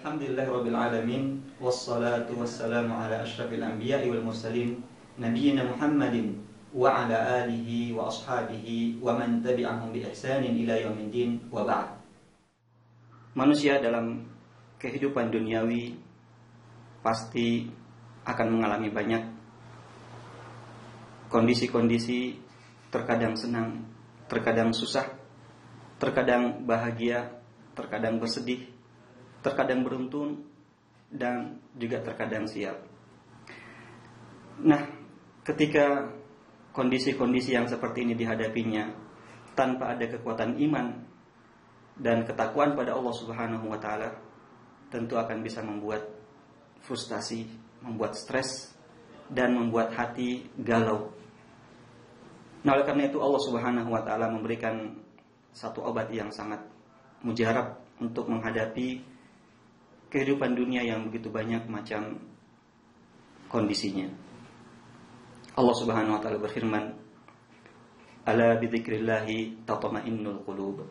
Alhamdulillahirabbil alamin wassalatu wassalamu ala asyrafil anbiya'i wal mursalin nabiyyina Muhammadin wa ala alihi wa ashabihi wa man tabi'ahum bi ihsanin ila yaumiddin wa ba'd. Manusia dalam kehidupan duniawi pasti akan mengalami banyak kondisi-kondisi, terkadang senang, terkadang susah, terkadang bahagia, terkadang bersedih, terkadang beruntun, dan juga terkadang sial. Nah, ketika kondisi-kondisi yang seperti ini dihadapinya tanpa ada kekuatan iman dan ketakwaan pada Allah Subhanahu wa taala, tentu akan bisa membuat frustasi, membuat stres, dan membuat hati galau. Nah, oleh karena itu Allah Subhanahu wa taala memberikan satu obat yang sangat mujarab untuk menghadapi kehidupan dunia yang begitu banyak macam kondisinya. Allah Subhanahu wa taala berfirman, "Ala bidzikrillahi tatma'innul qulub."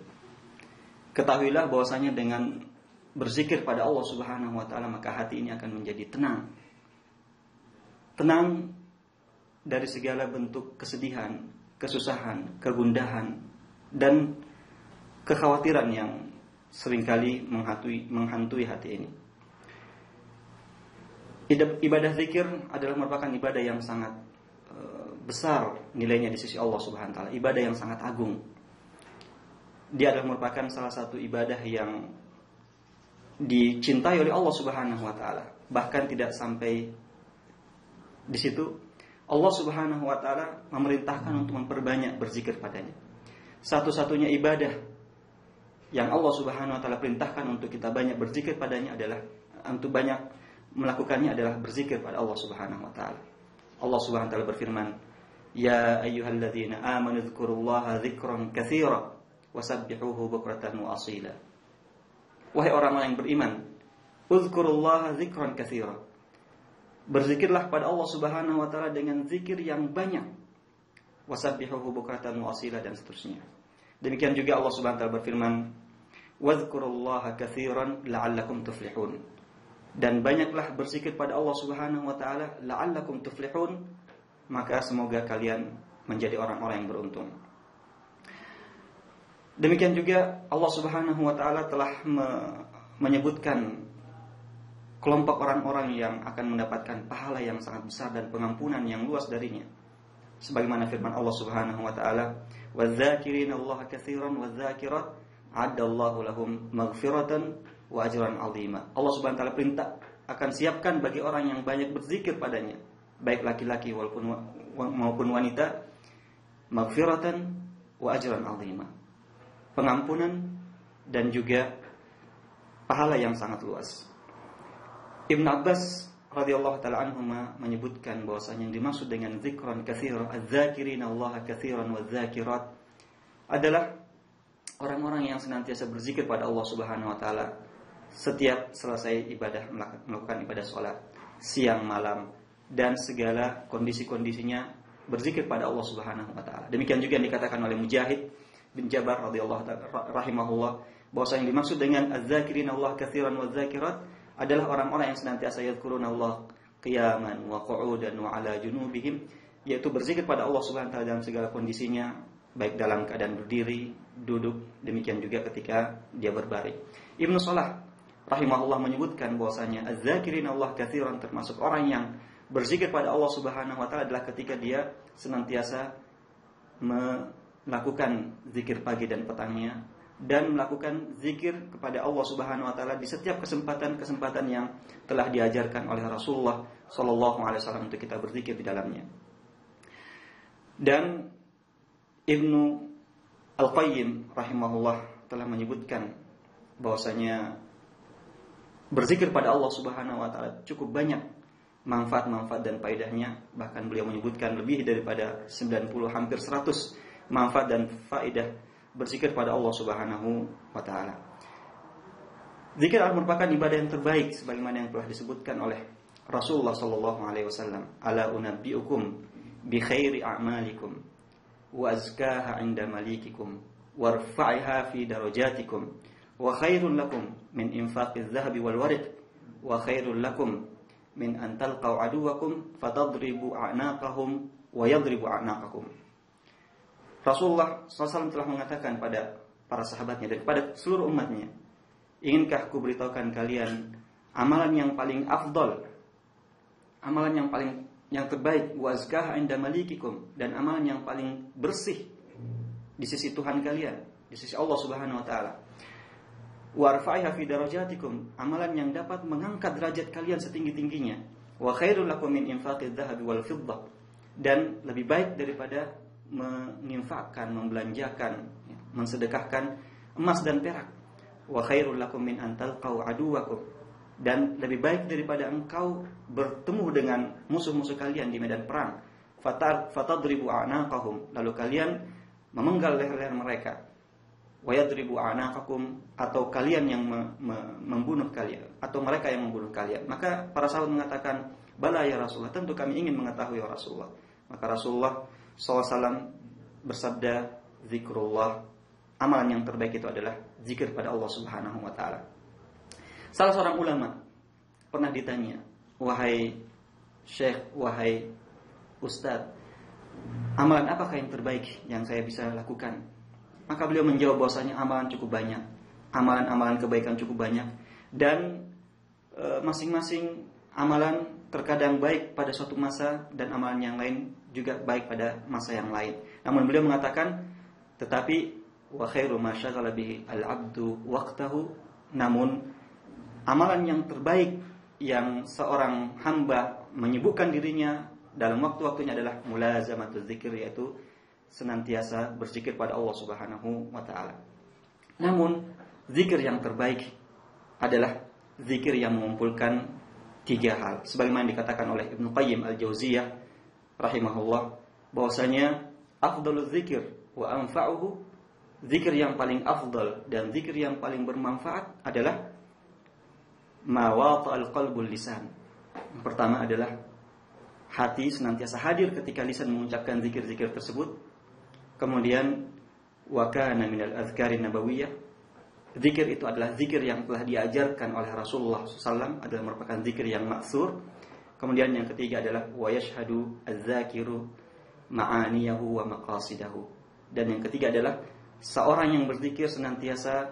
Ketahuilah bahwasanya dengan berzikir pada Allah Subhanahu wa taala maka hati ini akan menjadi tenang. Tenang dari segala bentuk kesedihan, kesusahan, kegundahan, dan kekhawatiran yang seringkali menghantui hati ini. Ibadah zikir adalah merupakan ibadah yang sangat besar nilainya di sisi Allah Subhanahu wa taala, ibadah yang sangat agung. Dia adalah merupakan salah satu ibadah yang dicintai oleh Allah Subhanahu wa taala. Bahkan tidak sampai di situ, Allah Subhanahu wa taala memerintahkan untuk memperbanyak berzikir padanya. Satu-satunya ibadah yang Allah Subhanahu wa taala perintahkan untuk kita banyak berzikir padanya adalah untuk banyak melakukannya adalah berzikir pada Allah Subhanahu wa taala. Allah Subhanahu wa taala berfirman, "Ya ayyuhalladzina amanu dzkurullaha dzikran katsira wasabbihuhu bukratan wa asila." Wahai orang-orang yang beriman, udzkurullaha dzikran katsira. Berzikirlah pada Allah Subhanahu wa taala dengan zikir yang banyak. Wasabbihuhu bukratan wa asila, dan seterusnya. Demikian juga Allah Subhanahu wa taala berfirman, "Wadhkurullaha katsiran la'allakum tuflihun." Dan banyaklah berzikir pada Allah Subhanahu wa taala la'allakum tuflihun, maka semoga kalian menjadi orang-orang yang beruntung. Demikian juga Allah Subhanahu wa taala telah menyebutkan kelompok orang-orang yang akan mendapatkan pahala yang sangat besar dan pengampunan yang luas darinya. Sebagaimana firman Allah Subhanahu wa taala, "Wadz-dzakirina Allaha katsiran wadz-dzakirat, 'addallahu lahum maghfiratan wa ajran 'azima." Allah Subhanahu wa taala perintah akan siapkan bagi orang yang banyak berzikir padanya, baik laki-laki maupun wanita, maghfiratan wa ajran 'azima. Pengampunan dan juga pahala yang sangat luas. Ibnu Abbas radhiyallahu taala anhuma menyebutkan bahwasanya yang dimaksud dengan zikran katsira, adz-dzakirina Allah katsiran wadz-dzakirat, adalah orang-orang yang senantiasa berzikir pada Allah Subhanahu wa taala setiap selesai ibadah, melakukan ibadah salat, siang malam, dan segala kondisi-kondisinya berzikir pada Allah Subhanahu wa taala. Demikian juga yang dikatakan oleh Mujahid bin Jabar radhiyallahu taala rahimahullah bahwasanya yang dimaksud dengan adz-dzakirina Allah katsiran wadz-dzakirat adalah orang-orang yang senantiasa yadhkuruna Allah qiyaman wa qu'udan wa ala junubihim, yaitu berzikir pada Allah Subhanahu wa taala dalam segala kondisinya, baik dalam keadaan berdiri, duduk, demikian juga ketika dia berbaring. Ibnu Shalah rahimahullah menyebutkan bahwasanya az-zakirina Allah katsiran, termasuk orang yang berzikir pada Allah Subhanahu wa taala adalah ketika dia senantiasa melakukan zikir pagi dan petangnya, dan melakukan zikir kepada Allah Subhanahu wa taala di setiap kesempatan-kesempatan yang telah diajarkan oleh Rasulullah sallallahu alaihi wasallam untuk kita berzikir di dalamnya. Dan Ibnu Al-Qayyim rahimahullah telah menyebutkan bahwasanya berzikir pada Allah Subhanahu wa taala cukup banyak manfaat-manfaat dan faedahnya. Bahkan beliau menyebutkan lebih daripada 90, hampir 100 manfaat dan faedah berzikir pada Allah Subhanahu wa taala. Zikir adalah merupakan ibadah yang terbaik sebagaimana yang telah disebutkan oleh Rasulullah sallallahu alaihi wasallam, "Ala unabbiukum bi khairi a'malikum wa azkaha 'inda malikikum warfa'iha fi darajatikum wa khairul lakum min infaqiz zahabi wal wariq wa khairul lakum min an talqaw aduwakum fatadribu a'naqahum wa yadribu a'naqakum. Rasulullah SAW telah mengatakan pada para sahabatnya dan kepada seluruh umatnya, inginkah ku beritahukan kalian amalan yang paling afdal, amalan yang terbaik, wa azkah inda malikikum, dan amalan yang paling bersih di sisi Tuhan kalian, di sisi Allah Subhanahu wa taala. Wa arfa'iha fi darajatikum, amalan yang dapat mengangkat derajat kalian setinggi-tingginya. Wa khairul lakum min infaqiz dhahabi wal fiddah, dan lebih baik daripada menginfakkan, membelanjakan, mensedekahkan emas dan perak. Wa khairul lakum min an talqaw aduwakum, dan lebih baik daripada engkau bertemu dengan musuh-musuh kalian di medan perang. Fatadribu a'naqahum, lalu kalian memenggal leher-leher mereka. Wa yadribu a'naqakum, atau kalian yang membunuh kalian, atau mereka yang membunuh kalian. Maka para sahabat mengatakan, bala ya Rasulullah, tentu kami ingin mengetahui ya Rasulullah. Maka Rasulullah SAW bersabda, zikrullah, amalan yang terbaik itu adalah zikir pada Allah Subhanahu wa taala. Salah seorang ulama pernah ditanya, wahai syekh, wahai ustadz, amalan apakah yang terbaik yang saya bisa lakukan? Maka beliau menjawab bahwasanya amalan cukup banyak, amalan-amalan kebaikan cukup banyak, dan masing-masing amalan terkadang baik pada suatu masa dan amalan yang lain juga baik pada masa yang lain. Namun beliau mengatakan, tetapi wa khairu ma syaghala bihi al-'abdu waqtahu, namun amalan yang terbaik yang seorang hamba menyibukkan dirinya dalam waktu-waktunya adalah mulazamatul zikir, yaitu senantiasa berzikir pada Allah Subhanahu wa taala. Namun zikir yang terbaik adalah zikir yang mengumpulkan 3 hal, sebagaimana dikatakan oleh Ibnu Qayyim al-Jauziyah rahimahullah, bahwasanya afdalul zikir wa anfa'uhu, zikir yang paling afdal dan zikir yang paling bermanfaat adalah ma wata'al qalbul lisan. Yang pertama adalah hati senantiasa hadir ketika lisan mengucapkan zikir-zikir tersebut. Kemudian wa kana minal azkarin nabawiyah, zikir itu adalah zikir yang telah diajarkan oleh Rasulullah SAW, adalah merupakan zikir yang maksur. Kemudian yang ketiga adalah wa yashhadu az-zakiru ma'aniyahu wa maqasidahu, dan yang ketiga adalah seorang yang berzikir senantiasa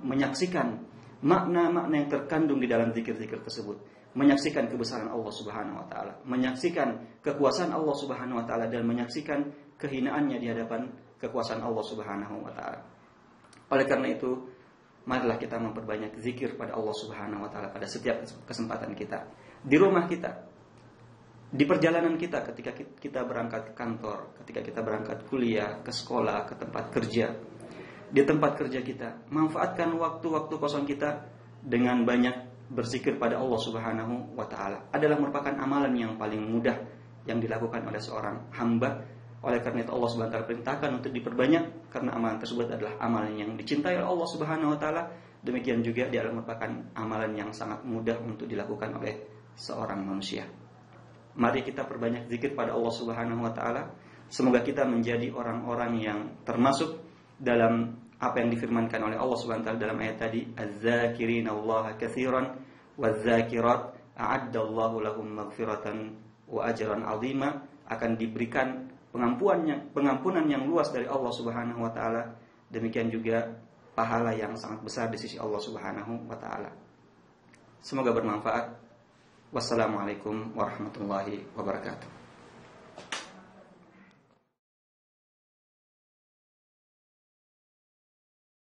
menyaksikan makna-makna yang terkandung di dalam zikir-zikir tersebut, menyaksikan kebesaran Allah Subhanahu wa taala, menyaksikan kekuasaan Allah Subhanahu wa taala, dan menyaksikan kehinaannya di hadapan kekuasaan Allah Subhanahu wa taala. Oleh karena itu, marilah kita memperbanyak zikir pada Allah Subhanahu wa taala pada setiap kesempatan kita. Di rumah kita, di perjalanan kita, ketika kita berangkat ke kantor, ketika kita berangkat kuliah, ke sekolah, ke tempat kerja, di tempat kerja kita, manfaatkan waktu-waktu kosong kita dengan banyak berzikir pada Allah Subhanahu wa taala. Adalah merupakan amalan yang paling mudah yang dilakukan oleh seorang hamba. Oleh karena itu Allah Subhanahu wa taala perintahkan untuk diperbanyak, karena amalan tersebut adalah amalan yang dicintai oleh Allah Subhanahu wa taala. Demikian juga dia adalah merupakan amalan yang sangat mudah untuk dilakukan oleh seorang manusia. Mari kita perbanyak zikir pada Allah Subhanahu wa taala. Semoga kita menjadi orang-orang yang termasuk dalam apa yang difirmankan oleh Allah Subhanahu wa taala dalam ayat tadi, az-zakirina Allah katsiran waz-zakirat a'addallahu lahum maghfiratan wa ajran 'azima, akan diberikan pengampunan yang luas dari Allah Subhanahu wa taala, demikian juga pahala yang sangat besar di sisi Allah Subhanahu wa taala. Semoga bermanfaat. Wassalamualaikum warahmatullahi wabarakatuh.